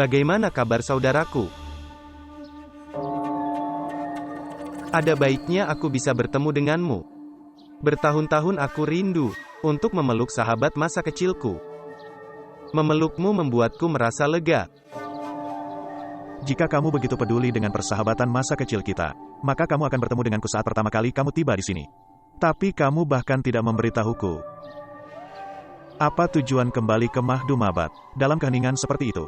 Bagaimana kabar saudaraku? Ada baiknya aku bisa bertemu denganmu. Bertahun-tahun aku rindu untuk memeluk sahabat masa kecilku. Memelukmu membuatku merasa lega. Jika kamu begitu peduli dengan persahabatan masa kecil kita, maka kamu akan bertemu denganku saat pertama kali kamu tiba di sini. Tapi kamu bahkan tidak memberitahuku. Apa tujuan kembali ke Mahdumabat dalam keheningan seperti itu?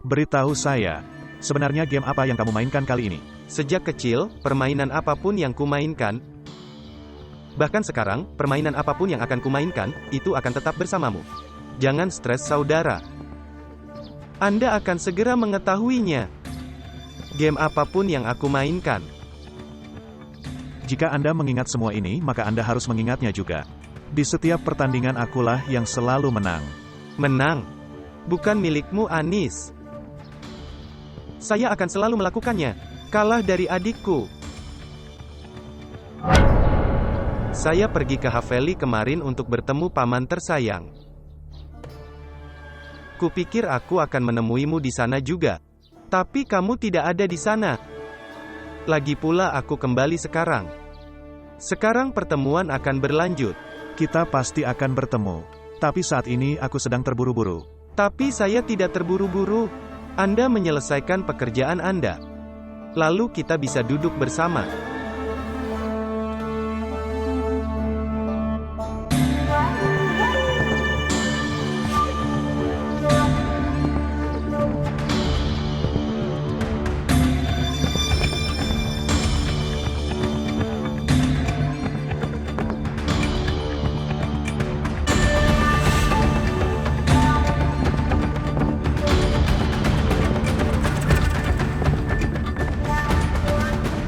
Beritahu saya, sebenarnya game apa yang kamu mainkan kali ini? Sejak kecil, permainan apapun yang kumainkan, bahkan sekarang, permainan apapun yang akan kumainkan, itu akan tetap bersamamu. Jangan stres saudara. Anda akan segera mengetahuinya. Game apapun yang aku mainkan. Jika Anda mengingat semua ini, maka Anda harus mengingatnya juga. Di setiap pertandingan akulah yang selalu menang. Menang? Bukan milikmu, Anis. Saya akan selalu melakukannya. Kalah dari adikku. Saya pergi ke Haveli kemarin untuk bertemu paman tersayang. Kupikir aku akan menemuimu di sana juga. Tapi kamu tidak ada di sana. Lagi pula aku kembali sekarang. Sekarang pertemuan akan berlanjut. Kita pasti akan bertemu. Tapi saat ini aku sedang terburu-buru. Tapi saya tidak terburu-buru. Anda menyelesaikan pekerjaan Anda. Lalu kita bisa duduk bersama.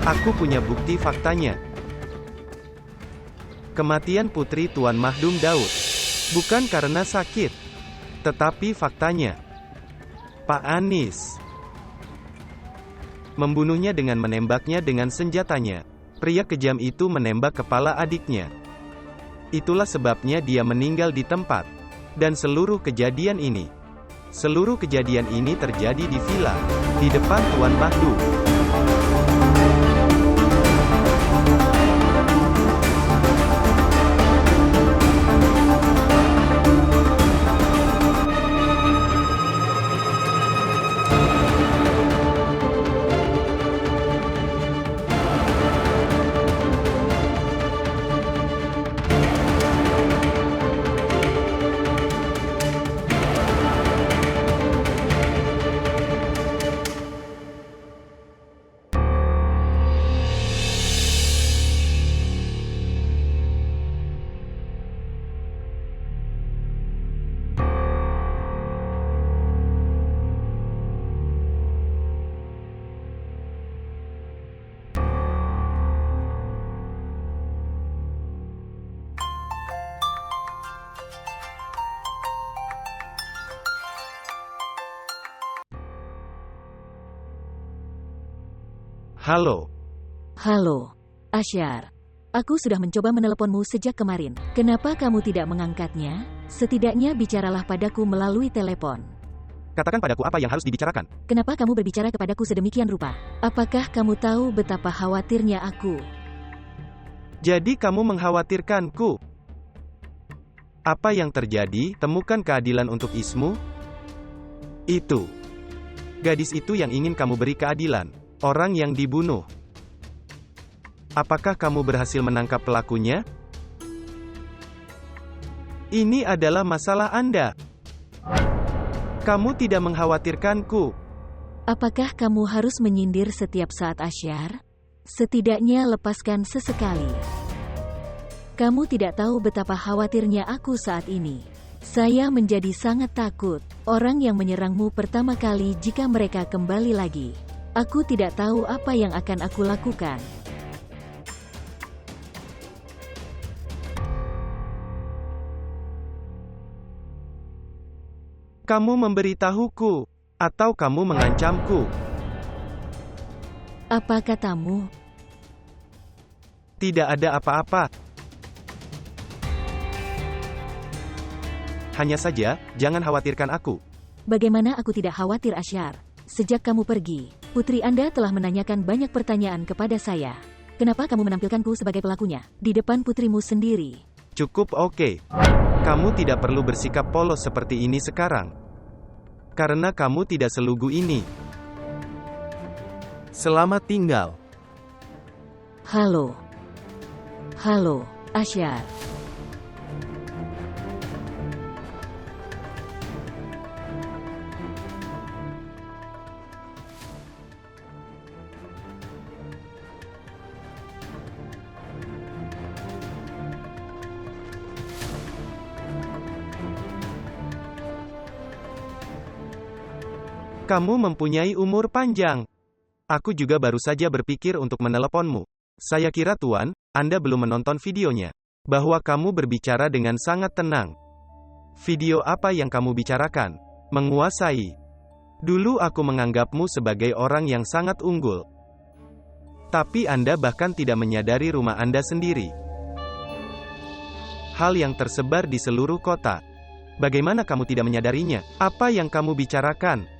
Aku punya bukti faktanya. Kematian putri Tuan Mahdum Daud. Bukan karena sakit. Tetapi faktanya. Pak Anis. Membunuhnya dengan menembaknya dengan senjatanya. Pria kejam itu menembak kepala adiknya. Itulah sebabnya dia meninggal di tempat. Dan seluruh kejadian ini terjadi di villa. Di depan Tuan Mahdum. Halo. Halo, Asyar. Aku sudah mencoba meneleponmu sejak kemarin. Kenapa kamu tidak mengangkatnya? Setidaknya bicaralah padaku melalui telepon. Katakan padaku apa yang harus dibicarakan. Kenapa kamu berbicara kepadaku sedemikian rupa? Apakah kamu tahu betapa khawatirnya aku? Jadi kamu mengkhawatirkanku. Apa yang terjadi? Temukan keadilan untuk Ismu? Itu. Gadis itu yang ingin kamu beri keadilan. Orang yang dibunuh. Apakah kamu berhasil menangkap pelakunya? Ini adalah masalah Anda. Kamu tidak mengkhawatirkanku. Apakah kamu harus menyindir setiap saat, Asyar? Setidaknya lepaskan sesekali. Kamu tidak tahu betapa khawatirnya aku saat ini. Saya menjadi sangat takut. Orang yang menyerangmu pertama kali jika mereka kembali lagi. Aku tidak tahu apa yang akan aku lakukan. Kamu memberitahuku, atau kamu mengancamku. Apa katamu? Tidak ada apa-apa. Hanya saja, jangan khawatirkan aku. Bagaimana aku tidak khawatir, Ashyar? Sejak kamu pergi, putri Anda telah menanyakan banyak pertanyaan kepada saya. Kenapa kamu menampilkanku sebagai pelakunya, di depan putrimu sendiri? Cukup oke. Kamu tidak perlu bersikap polos seperti ini sekarang. Karena kamu tidak selugu ini. Selamat tinggal. Halo. Halo, Ashyar. Kamu mempunyai umur panjang. Aku juga baru saja berpikir untuk meneleponmu. Saya kira Tuan, Anda belum menonton videonya. Bahwa kamu berbicara dengan sangat tenang. Video apa yang kamu bicarakan? Menguasai. Dulu aku menganggapmu sebagai orang yang sangat unggul. Tapi Anda bahkan tidak menyadari rumah Anda sendiri. Hal yang tersebar di seluruh kota. Bagaimana kamu tidak menyadarinya? Apa yang kamu bicarakan?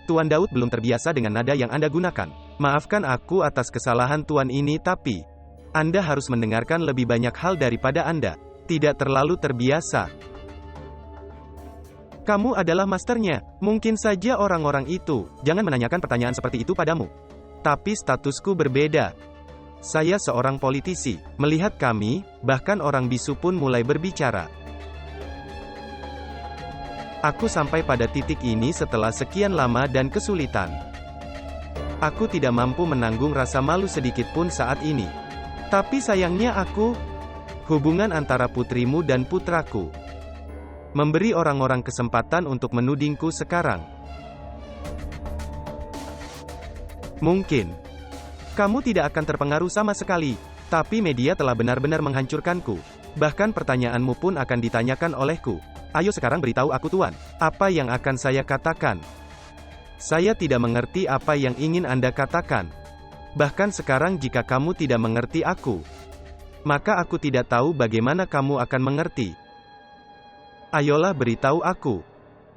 Tuan Daud belum terbiasa dengan nada yang Anda gunakan. Maafkan aku atas kesalahan Tuan ini, tapi Anda harus mendengarkan lebih banyak hal daripada Anda tidak terlalu terbiasa. Kamu adalah masternya. Mungkin saja orang-orang itu jangan menanyakan pertanyaan seperti itu padamu. Tapi statusku berbeda. Saya seorang politisi. Melihat kami, bahkan orang bisu pun mulai berbicara. Aku sampai pada titik ini setelah sekian lama dan kesulitan. Aku tidak mampu menanggung rasa malu sedikit pun saat ini. Tapi sayangnya hubungan antara putrimu dan putraku, memberi orang-orang kesempatan untuk menudingku sekarang. Mungkin kamu tidak akan terpengaruh sama sekali, tapi media telah benar-benar menghancurkanku. Bahkan pertanyaanmu pun akan ditanyakan olehku. Ayo sekarang beritahu aku Tuan, apa yang akan saya katakan? Saya tidak mengerti apa yang ingin Anda katakan. Bahkan sekarang jika kamu tidak mengerti aku, maka aku tidak tahu bagaimana kamu akan mengerti. Ayolah beritahu aku,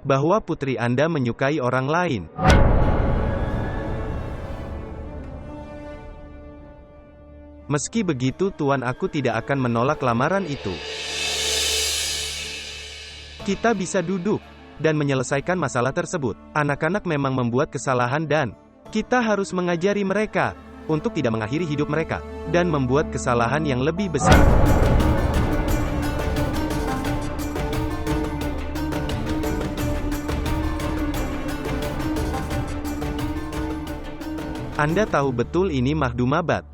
bahwa putri Anda menyukai orang lain. Meski begitu Tuan, aku tidak akan menolak lamaran itu. Kita bisa duduk dan menyelesaikan masalah tersebut. Anak-anak memang membuat kesalahan dan kita harus mengajari mereka untuk tidak mengakhiri hidup mereka dan membuat kesalahan yang lebih besar. Anda tahu betul ini Mahdumabad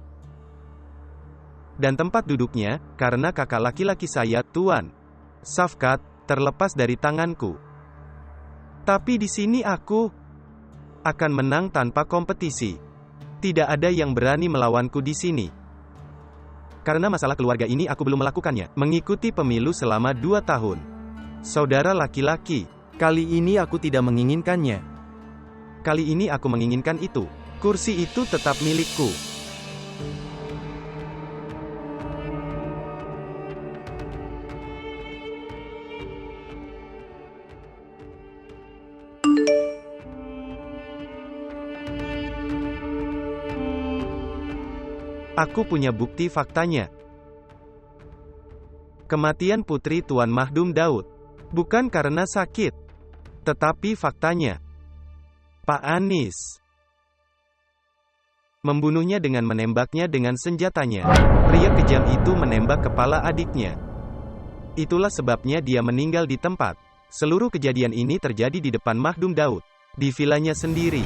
dan tempat duduknya, karena kakak laki-laki saya, Tuan Safkat, terlepas dari tanganku. Tapi di sini aku akan menang tanpa kompetisi. Tidak ada yang berani melawanku di sini. Karena masalah keluarga ini aku belum melakukannya. Mengikuti pemilu selama 2 tahun. Saudara laki-laki, kali ini aku tidak menginginkannya. Kali ini aku menginginkan itu. Kursi itu tetap milikku. Aku punya bukti faktanya. Kematian putri Tuan Mahdum Daud bukan karena sakit, tetapi faktanya. Pak Anis membunuhnya dengan menembaknya dengan senjatanya. Pria kejam itu menembak kepala adiknya. Itulah sebabnya dia meninggal di tempat. Seluruh kejadian ini terjadi di depan Mahdum Daud, di vilanya sendiri.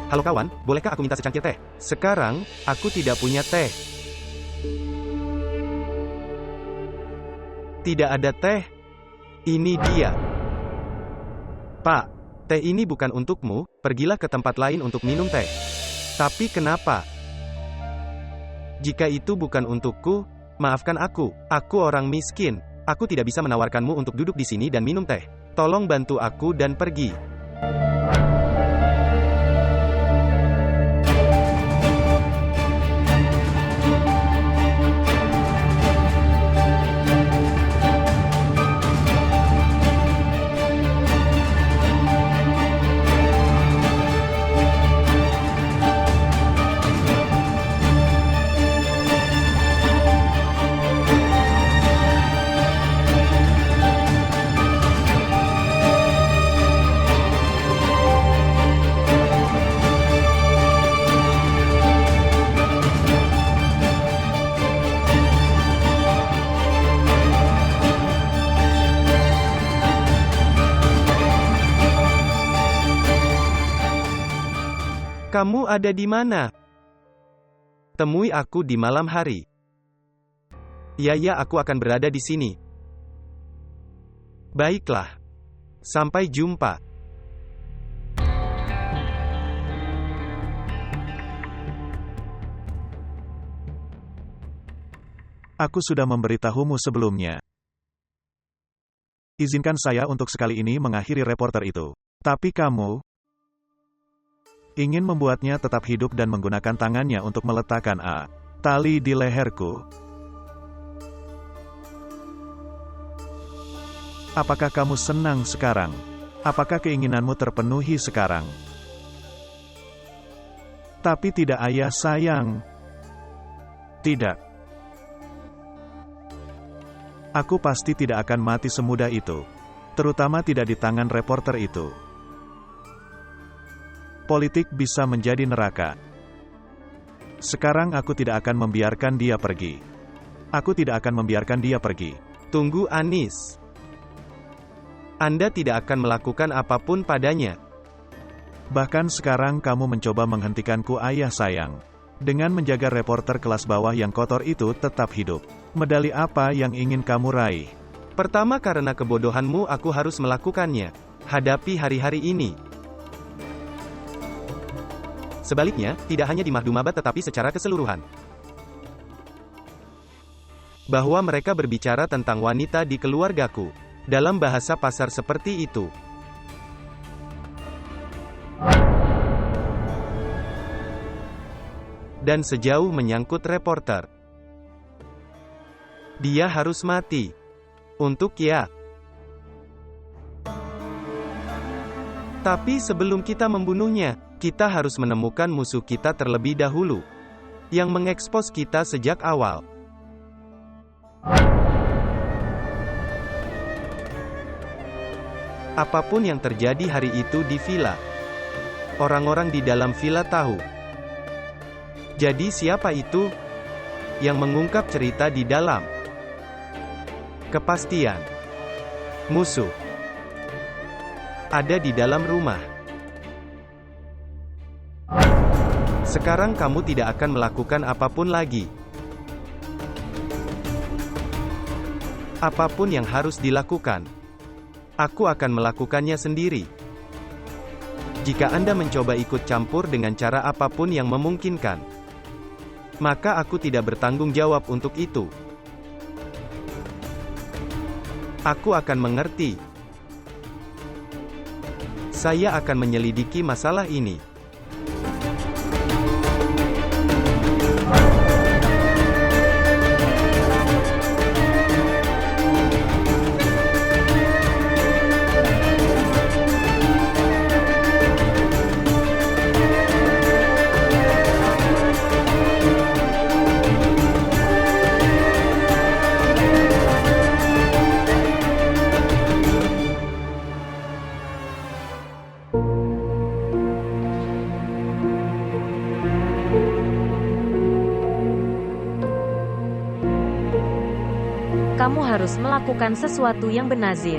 Halo kawan, bolehkah aku minta secangkir teh? Sekarang, aku tidak punya teh. Tidak ada teh. Ini dia. Pak, teh ini bukan untukmu, pergilah ke tempat lain untuk minum teh. Tapi kenapa? Jika itu bukan untukku, maafkan aku orang miskin. Aku tidak bisa menawarkanmu untuk duduk di sini dan minum teh. Tolong bantu aku dan pergi. Kamu ada di mana? Temui aku di malam hari. Ya, aku akan berada di sini. Baiklah. Sampai jumpa. Aku sudah memberitahumu sebelumnya. Izinkan saya untuk sekali ini mengakhiri reporter itu. Tapi kamu ingin membuatnya tetap hidup dan menggunakan tangannya untuk meletakkan tali di leherku. Apakah kamu senang sekarang? Apakah keinginanmu terpenuhi sekarang? Tapi tidak, ayah sayang. Tidak. Aku pasti tidak akan mati semudah itu. Terutama tidak di tangan reporter itu. Politik bisa menjadi neraka. Sekarang aku tidak akan membiarkan dia pergi. Aku tidak akan membiarkan dia pergi. Tunggu, Anis. Anda tidak akan melakukan apapun padanya. Bahkan sekarang kamu mencoba menghentikanku, ayah sayang. Dengan menjaga reporter kelas bawah yang kotor itu tetap hidup. Medali apa yang ingin kamu raih? Pertama, karena kebodohanmu aku harus melakukannya. Hadapi hari-hari ini. Sebaliknya, tidak hanya di Mahdumabat tetapi secara keseluruhan. Bahwa mereka berbicara tentang wanita di keluargaku. Dalam bahasa pasar seperti itu. Dan sejauh menyangkut reporter. Dia harus mati. Untuk ya. Tapi sebelum kita membunuhnya, kita harus menemukan musuh kita terlebih dahulu. Yang mengekspos kita sejak awal. Apapun yang terjadi hari itu di villa. Orang-orang di dalam villa tahu. Jadi siapa itu? Yang mengungkap cerita di dalam. Kepastian. Musuh. Ada di dalam rumah. Sekarang kamu tidak akan melakukan apapun lagi. Apapun yang harus dilakukan, aku akan melakukannya sendiri. Jika Anda mencoba ikut campur dengan cara apapun yang memungkinkan, maka aku tidak bertanggung jawab untuk itu. Aku akan mengerti. Saya akan menyelidiki masalah ini. Kamu harus melakukan sesuatu yang benazir.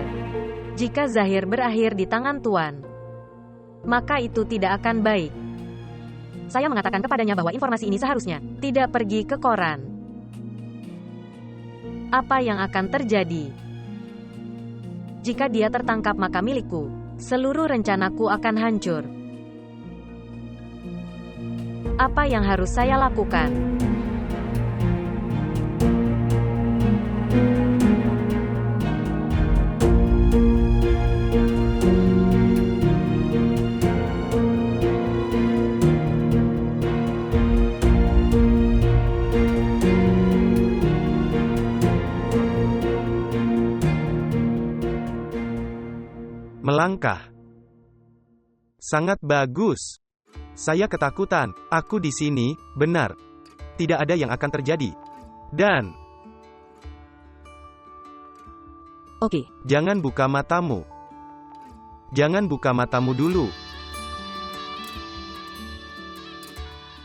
Jika Zahir berakhir di tangan Tuan, maka itu tidak akan baik. Saya mengatakan kepadanya bahwa informasi ini seharusnya tidak pergi ke koran. Apa yang akan terjadi? Jika dia tertangkap, maka milikku, seluruh rencanaku akan hancur. Apa yang harus saya lakukan? langkah. Sangat bagus. Saya ketakutan. Aku di sini, benar. Tidak ada yang akan terjadi. Dan, Oke, jangan buka matamu. Jangan buka matamu dulu.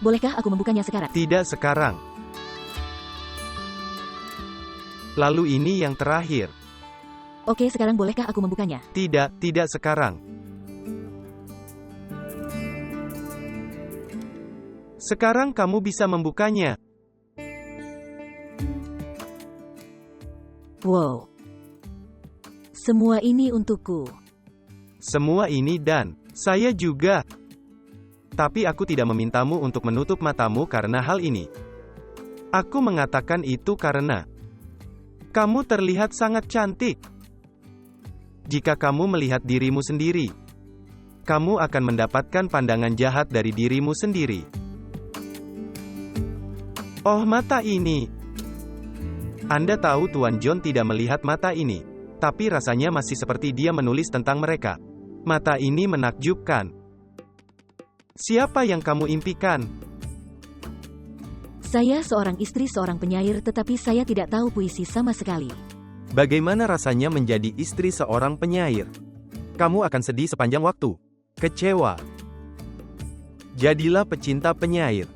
bolehkah aku membukanya sekarang? Tidak sekarang. Lalu ini yang terakhir. Oke, sekarang bolehkah aku membukanya? Tidak, tidak sekarang. Sekarang kamu bisa membukanya. Wow. Semua ini untukku. Semua ini dan saya juga. Tapi aku tidak memintamu untuk menutup matamu karena hal ini. Aku mengatakan itu karena kamu terlihat sangat cantik. Jika kamu melihat dirimu sendiri, kamu akan mendapatkan pandangan jahat dari dirimu sendiri. Oh, mata ini. Anda tahu Tuan John tidak melihat mata ini. Tapi rasanya masih seperti dia menulis tentang mereka. Mata ini menakjubkan. Siapa yang kamu impikan? Saya seorang istri seorang penyair tetapi saya tidak tahu puisi sama sekali. Bagaimana rasanya menjadi istri seorang penyair? Kamu akan sedih sepanjang waktu. Kecewa. Jadilah pecinta penyair.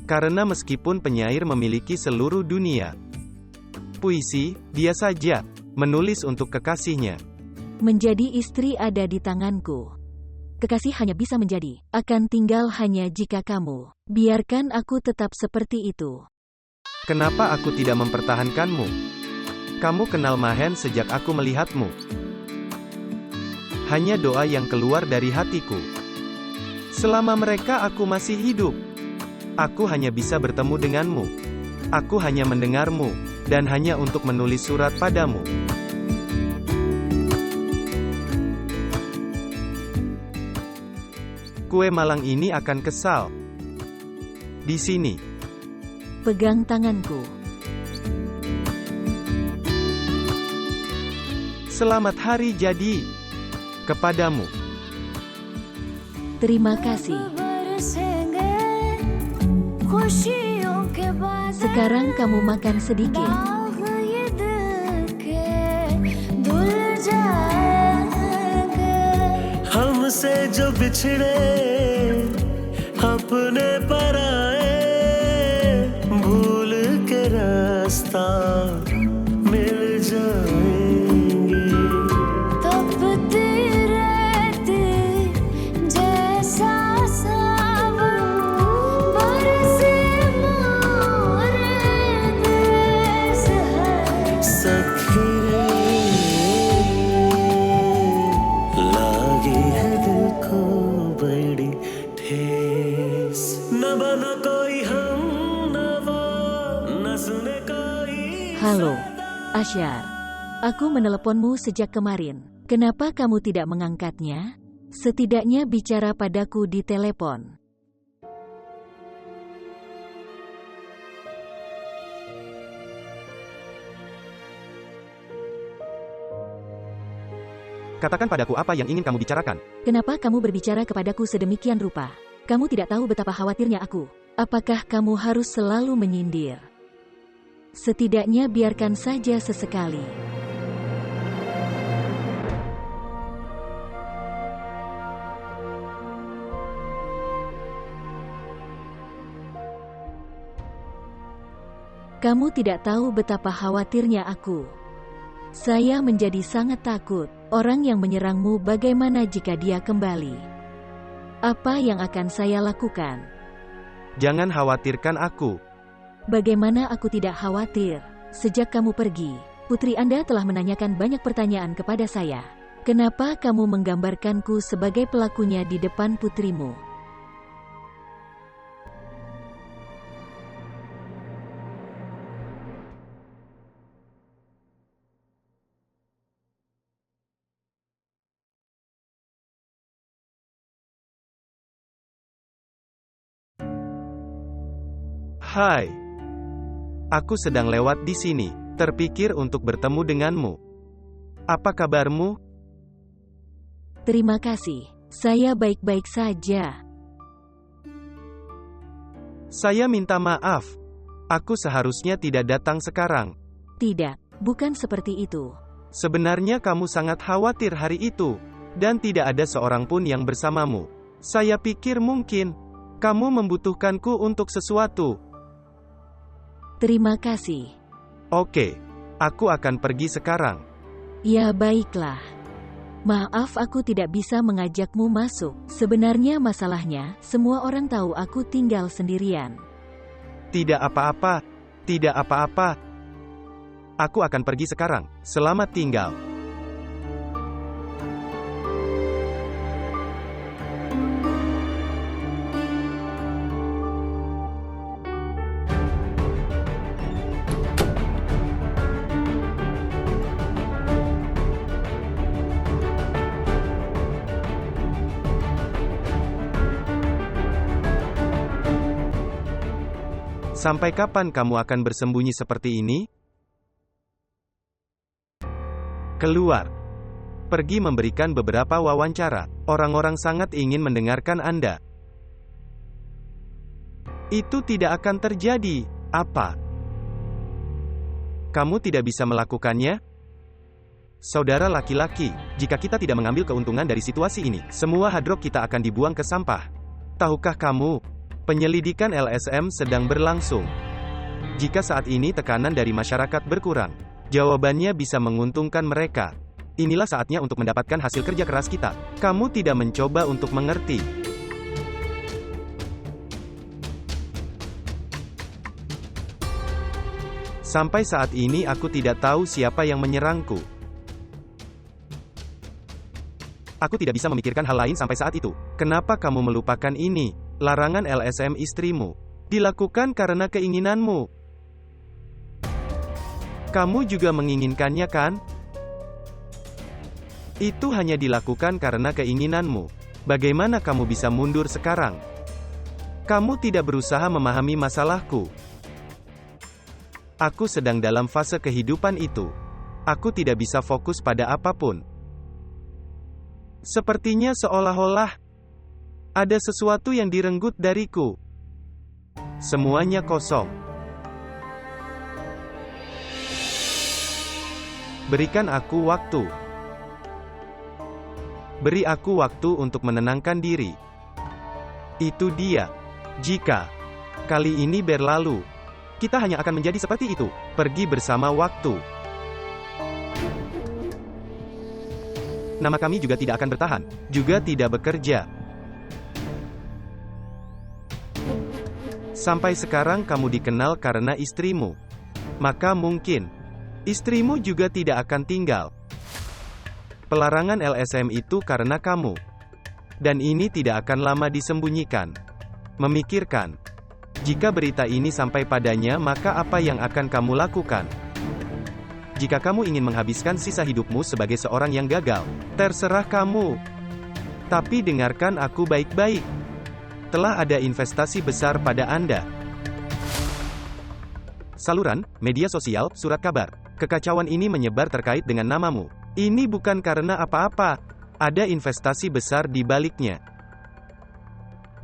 Karena meskipun penyair memiliki seluruh dunia, puisi, dia saja menulis untuk kekasihnya. Menjadi istri ada di tanganku. Kekasih hanya bisa menjadi, akan tinggal hanya jika kamu biarkan aku tetap seperti itu. Kenapa aku tidak mempertahankanmu? Kamu kenal Mahen sejak aku melihatmu. Hanya doa yang keluar dari hatiku. Selama mereka aku masih hidup. Aku hanya bisa bertemu denganmu. Aku hanya mendengarmu, dan hanya untuk menulis surat padamu. Kue malang ini akan kesal. Di sini. Pegang tanganku. Selamat hari jadi. Kepadamu. Terima kasih. Sekarang kamu makan sedikit. हमसे जो बिछड़े अपने पराए भूल के रास्ता मिल जाएंगे तपती रहती जैसा सावन बरसे मोरे देश है सखी लागी है दिल को बड़ी ठेस न बना कोई हम नवा न सुने कोई Halo, Asyar. Aku meneleponmu sejak kemarin. Kenapa kamu tidak mengangkatnya? Setidaknya bicara padaku di telepon. Katakan padaku apa yang ingin kamu bicarakan. Kenapa kamu berbicara kepadaku sedemikian rupa? Kamu tidak tahu betapa khawatirnya aku. Apakah kamu harus selalu menyindir? Setidaknya biarkan saja sesekali. Kamu tidak tahu betapa khawatirnya aku. Saya menjadi sangat takut. Orang yang menyerangmu bagaimana jika dia kembali? Apa yang akan saya lakukan? Jangan khawatirkan aku. Bagaimana aku tidak khawatir? Sejak kamu pergi, putri Anda telah menanyakan banyak pertanyaan kepada saya. Kenapa kamu menggambarkanku sebagai pelakunya di depan putrimu? Hai. Aku sedang lewat di sini, terpikir untuk bertemu denganmu. Apa kabarmu? Terima kasih. Saya baik-baik saja. Saya minta maaf. Aku seharusnya tidak datang sekarang. Tidak, bukan seperti itu. Sebenarnya kamu sangat khawatir hari itu, dan tidak ada seorang pun yang bersamamu. Saya pikir mungkin kamu membutuhkanku untuk sesuatu. Terima kasih. Oke, aku akan pergi sekarang. Ya baiklah. Maaf aku tidak bisa mengajakmu masuk. Sebenarnya masalahnya, semua orang tahu aku tinggal sendirian. Tidak apa-apa, tidak apa-apa. Aku akan pergi sekarang. Selamat tinggal. Sampai kapan kamu akan bersembunyi seperti ini? Keluar. Pergi memberikan beberapa wawancara. Orang-orang sangat ingin mendengarkan Anda. Itu tidak akan terjadi. Apa? Kamu tidak bisa melakukannya? Saudara laki-laki, jika kita tidak mengambil keuntungan dari situasi ini, semua hard rock kita akan dibuang ke sampah. Tahukah kamu, penyelidikan LSM sedang berlangsung. Jika saat ini tekanan dari masyarakat berkurang, jawabannya bisa menguntungkan mereka. Inilah saatnya untuk mendapatkan hasil kerja keras kita. Kamu tidak mencoba untuk mengerti. Sampai saat ini aku tidak tahu siapa yang menyerangku. Aku tidak bisa memikirkan hal lain sampai saat itu. Kenapa kamu melupakan ini? Larangan LSM istrimu dilakukan karena keinginanmu. Kamu juga menginginkannya kan? Itu hanya dilakukan karena keinginanmu. Bagaimana kamu bisa mundur sekarang? Kamu tidak berusaha memahami masalahku. Aku sedang dalam fase kehidupan itu. Aku tidak bisa fokus pada apapun. Sepertinya seolah-olah ada sesuatu yang direnggut dariku. Semuanya kosong. Berikan aku waktu. Beri aku waktu untuk menenangkan diri. Itu dia. Jika kali ini berlalu, kita hanya akan menjadi seperti itu. Pergi bersama waktu. Nama kami juga tidak akan bertahan, juga tidak bekerja. Sampai sekarang kamu dikenal karena istrimu. Maka mungkin istrimu juga tidak akan tinggal. Pelarangan LSM itu karena kamu. Dan ini tidak akan lama disembunyikan. Memikirkan, jika berita ini sampai padanya, maka apa yang akan kamu lakukan? Jika kamu ingin menghabiskan sisa hidupmu sebagai seorang yang gagal, terserah kamu. Tapi dengarkan aku baik-baik. Telah ada investasi besar pada Anda. Saluran, media sosial, surat kabar. Kekacauan ini menyebar terkait dengan namamu. Ini bukan karena apa-apa. Ada investasi besar di baliknya.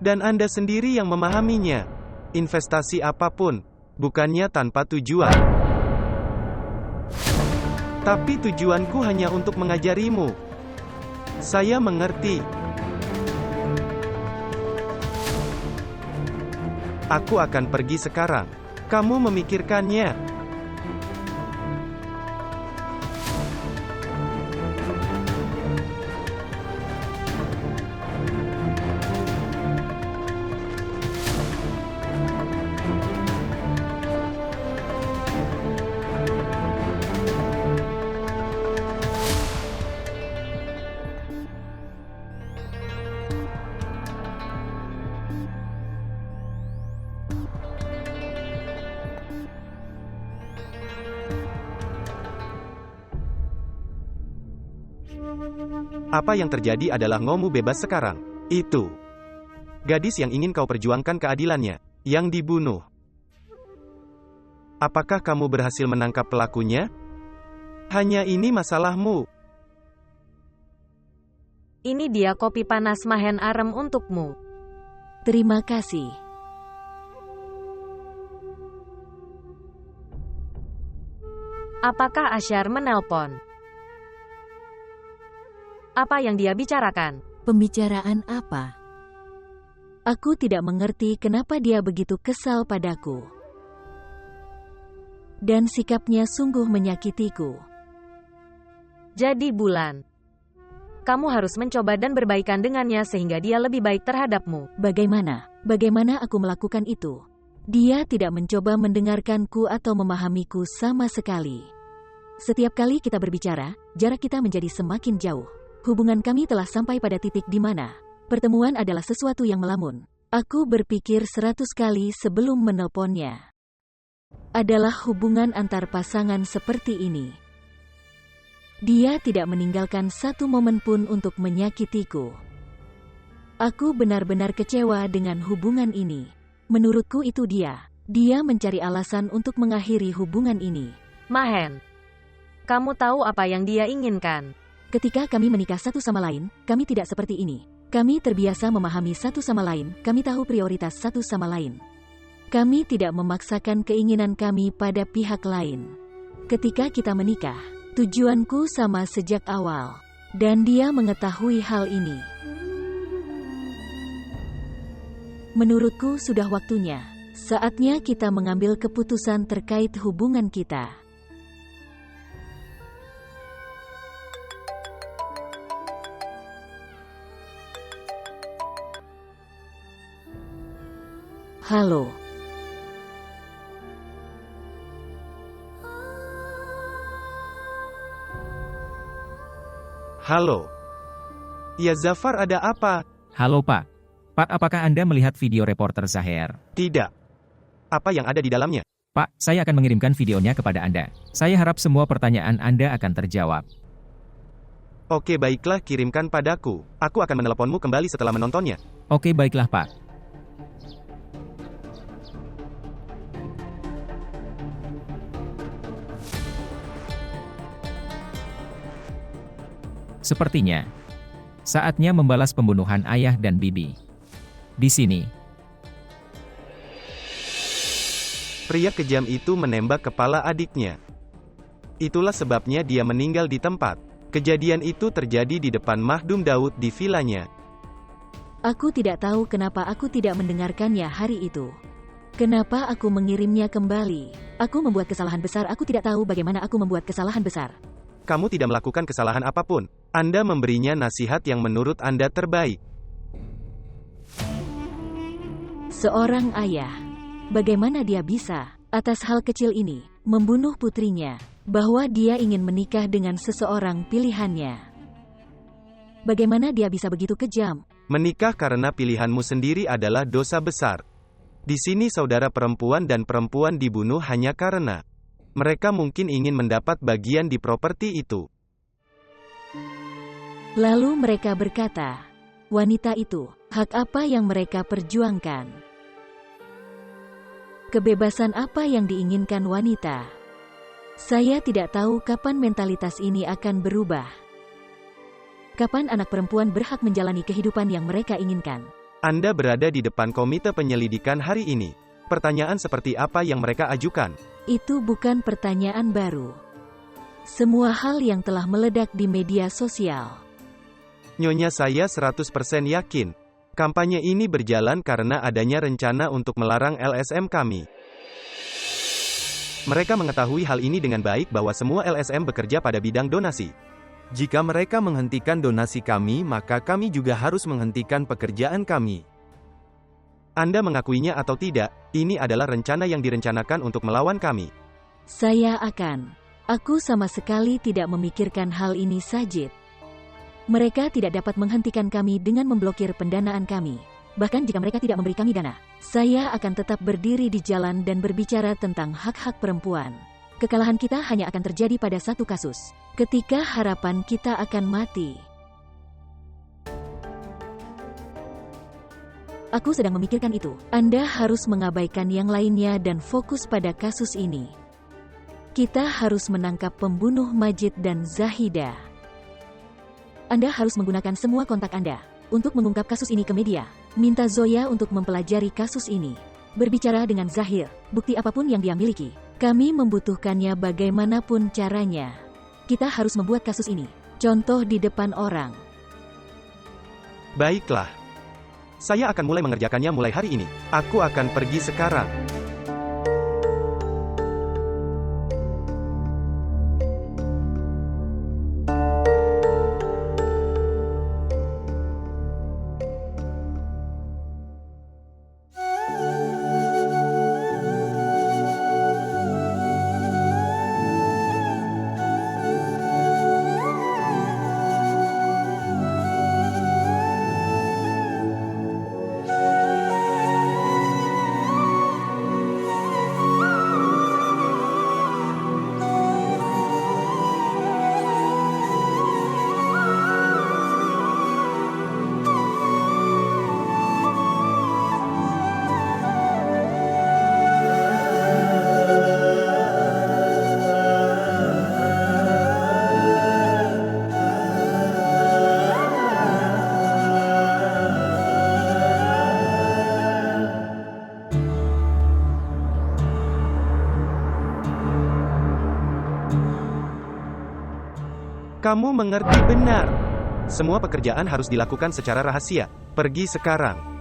Dan Anda sendiri yang memahaminya. Investasi apapun, bukannya tanpa tujuan. Tapi tujuanku hanya untuk mengajarimu. Saya mengerti. Aku akan pergi sekarang. Kamu memikirkannya. Apa yang terjadi adalah ngomu bebas sekarang. Itu gadis yang ingin kau perjuangkan keadilannya, yang dibunuh. Apakah kamu berhasil menangkap pelakunya? Hanya ini masalahmu. Ini dia kopi panas Mahen Arem untukmu. Terima kasih. Apakah Ashyar menelpon? Apa yang dia bicarakan? Pembicaraan apa? Aku tidak mengerti kenapa dia begitu kesal padaku. Dan sikapnya sungguh menyakitiku. Jadi Bulan, kamu harus mencoba dan berbaikan dengannya sehingga dia lebih baik terhadapmu. Bagaimana aku melakukan itu? Dia tidak mencoba mendengarkanku atau memahamiku sama sekali. Setiap kali kita berbicara, jarak kita menjadi semakin jauh. Hubungan kami telah sampai pada titik di mana pertemuan adalah sesuatu yang melamun. Aku berpikir 100 kali sebelum menelponnya. Adalah hubungan antar pasangan seperti ini. Dia tidak meninggalkan satu momen pun untuk menyakitiku. Aku benar-benar kecewa dengan hubungan ini. Menurutku itu dia. Dia mencari alasan untuk mengakhiri hubungan ini. Mahen, kamu tahu apa yang dia inginkan? Ketika kami menikah satu sama lain, kami tidak seperti ini. Kami terbiasa memahami satu sama lain, kami tahu prioritas satu sama lain. Kami tidak memaksakan keinginan kami pada pihak lain. Ketika kita menikah, tujuanku sama sejak awal. Dan dia mengetahui hal ini. Menurutku sudah waktunya. Saatnya kita mengambil keputusan terkait hubungan kita. Halo. Halo. Ya Zafar, ada apa? Halo Pak. Pak, apakah Anda melihat video reporter Zahir? Tidak. Apa yang ada di dalamnya? Pak, saya akan mengirimkan videonya kepada Anda. Saya harap semua pertanyaan Anda akan terjawab. Oke, baiklah, kirimkan padaku. Aku akan meneleponmu kembali setelah menontonnya. Oke, baiklah Pak. Sepertinya, saatnya membalas pembunuhan ayah dan bibi. Di sini, Pria kejam itu menembak kepala adiknya. Itulah sebabnya dia meninggal di tempat. Kejadian itu terjadi di depan Mahdum Daud di vilanya. Aku tidak tahu kenapa aku tidak mendengarkannya hari itu. Kenapa aku mengirimnya kembali? Aku membuat kesalahan besar, aku tidak tahu bagaimana aku membuat kesalahan besar. Kamu tidak melakukan kesalahan apapun. Anda memberinya nasihat yang menurut Anda terbaik. Seorang ayah, bagaimana dia bisa, atas hal kecil ini, membunuh putrinya, bahwa dia ingin menikah dengan seseorang pilihannya. Bagaimana dia bisa begitu kejam? Menikah karena pilihanmu sendiri adalah dosa besar. Di sini saudara perempuan dan perempuan dibunuh hanya karena mereka mungkin ingin mendapat bagian di properti itu. Lalu mereka berkata, wanita itu, hak apa yang mereka perjuangkan? Kebebasan apa yang diinginkan wanita? Saya tidak tahu kapan mentalitas ini akan berubah. Kapan anak perempuan berhak menjalani kehidupan yang mereka inginkan? Anda berada di depan komite penyelidikan hari ini. Pertanyaan seperti apa yang mereka ajukan? Itu bukan pertanyaan baru. Semua hal yang telah meledak di media sosial. Nyonya, saya 100% yakin. Kampanye ini berjalan karena adanya rencana untuk melarang LSM kami. Mereka mengetahui hal ini dengan baik bahwa semua LSM bekerja pada bidang donasi. Jika mereka menghentikan donasi kami, maka kami juga harus menghentikan pekerjaan kami. Anda mengakuinya atau tidak, ini adalah rencana yang direncanakan untuk melawan kami. Aku sama sekali tidak memikirkan hal ini, Sajid. Mereka tidak dapat menghentikan kami dengan memblokir pendanaan kami. Bahkan jika mereka tidak memberi kami dana, saya akan tetap berdiri di jalan dan berbicara tentang hak-hak perempuan. Kekalahan kita hanya akan terjadi pada satu kasus, ketika harapan kita akan mati. Aku sedang memikirkan itu. Anda harus mengabaikan yang lainnya dan fokus pada kasus ini. Kita harus menangkap pembunuh Majid dan Zahida. Anda harus menggunakan semua kontak Anda untuk mengungkap kasus ini ke media. Minta Zoya untuk mempelajari kasus ini. Berbicara dengan Zahir, bukti apapun yang dia miliki. Kami membutuhkannya bagaimanapun caranya. Kita harus membuat kasus ini contoh di depan orang. Baiklah. Saya akan mulai mengerjakannya mulai hari ini. Aku akan pergi sekarang. Kamu mengerti benar. Semua pekerjaan harus dilakukan secara rahasia. Pergi sekarang.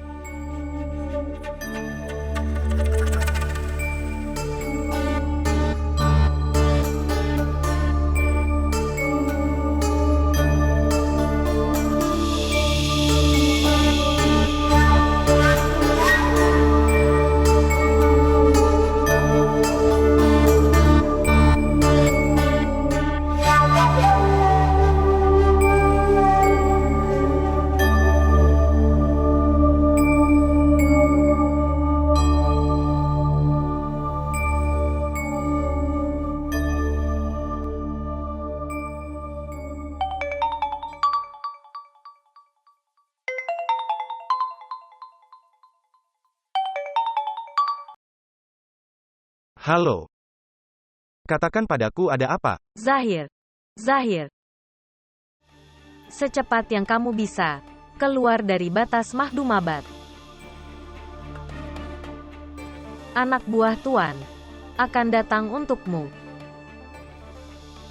Halo. Katakan padaku ada apa? Zahir. Zahir. Secepat yang kamu bisa, keluar dari batas Mahdumabad. Anak buah Tuan akan datang untukmu.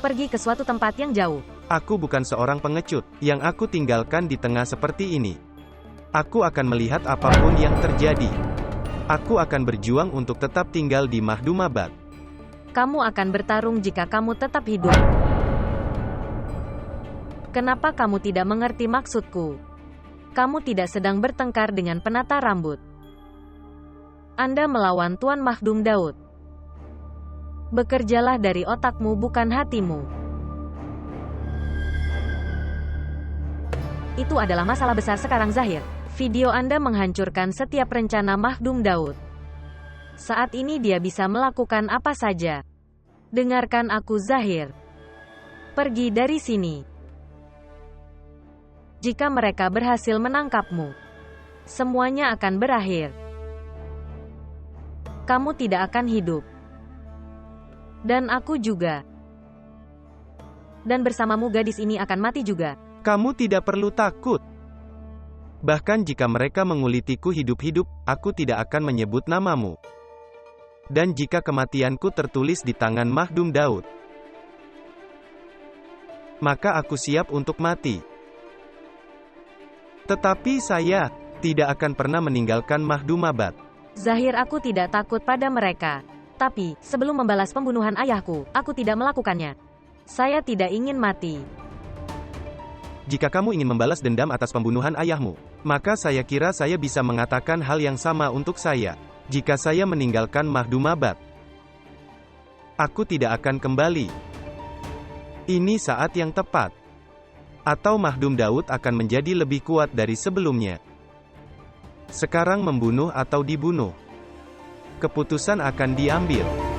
Pergi ke suatu tempat yang jauh. Aku bukan seorang pengecut, yang aku tinggalkan di tengah seperti ini. Aku akan melihat apapun yang terjadi. Aku akan berjuang untuk tetap tinggal di Mahdumabad. Kamu akan bertarung jika kamu tetap hidup. Kenapa kamu tidak mengerti maksudku? Kamu tidak sedang bertengkar dengan penata rambut. Anda melawan Tuan Mahdum Daud. Bekerjalah dari otakmu bukan hatimu. Itu adalah masalah besar sekarang, Zahir. Video Anda menghancurkan setiap rencana Mahdum Daud. Saat ini dia bisa melakukan apa saja. Dengarkan aku, Zahir. Pergi dari sini. Jika mereka berhasil menangkapmu, semuanya akan berakhir. Kamu tidak akan hidup. Dan aku juga. Dan bersamamu gadis ini akan mati juga. Kamu tidak perlu takut. Bahkan jika mereka mengulitiku hidup-hidup, aku tidak akan menyebut namamu. Dan jika kematianku tertulis di tangan Mahdum Daud, maka aku siap untuk mati. Tetapi saya tidak akan pernah meninggalkan Mahdumabad. Zahir, aku tidak takut pada mereka. Tapi, sebelum membalas pembunuhan ayahku, aku tidak melakukannya. Saya tidak ingin mati. Jika kamu ingin membalas dendam atas pembunuhan ayahmu, maka saya kira saya bisa mengatakan hal yang sama untuk saya. Jika saya meninggalkan Mahdumabad, aku tidak akan kembali. Ini saat yang tepat. Atau Mahdum Daud akan menjadi lebih kuat dari sebelumnya. Sekarang membunuh atau dibunuh. Keputusan akan diambil.